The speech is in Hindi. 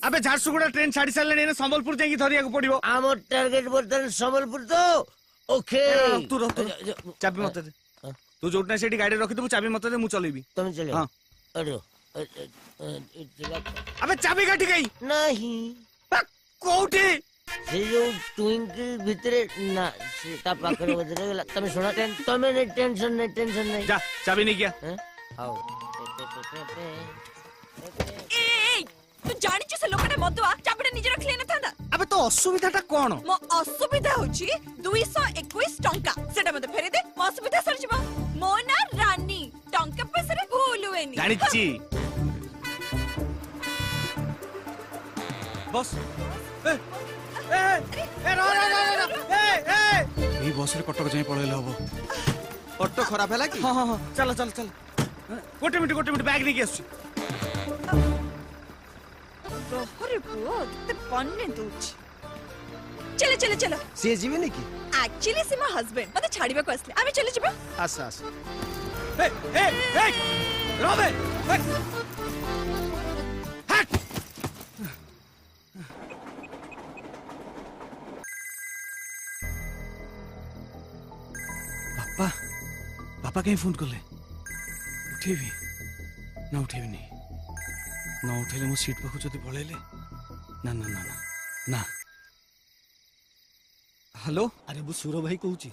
अबे झारसुगुड़ा ट्रेन छाड़ी सारे ने संबलपुर जाई धरिया को पड़िबो आम टार्गेट बर्तन संबलपुर तो ओके तू चाबी मत दे तू जोटना सेठी गाड़ी रखि दबु चाबी मत दे मु चलेबी तुम चले हां अरे अबे चाबी काटी गई नहीं कोठी से जो ट्विंकल भितरे ना सीता पाखरे बदले गेला तमे सुना तमे टेंशन नहीं जा चाबी नहीं किया आओ ए तू जानि छ से लोकने मदुआ चाबीटा निजे रखले न थांदा अबे तो असुविधाटा कोन मो असुविधा होची 221 टंका सेटा मते फेरे दे मो असुविधा सर जबा मो ना रानी टंका पैसा रे भूल हुएनी जानि छी बस ए ए ए रो ए बस रे कटक जाई पळेले हबो ऑटो खराब हैला की हां चल गोटे मिनिट बैग नहीं आसु अरे बहुत ते पन्ने दूच चलो से जीवे नहीं की एक्चुअली से माय हस्बैंड मते छाड़ीबा को असले आमे चले जबा आस ए रोबे हट पापा कहीं फोन कले उठेबी ना उठेबी नहीं ना उठेले मो सीट पाखु जदी पळेले ना हेलो अरे वो सूरो भाई कहूची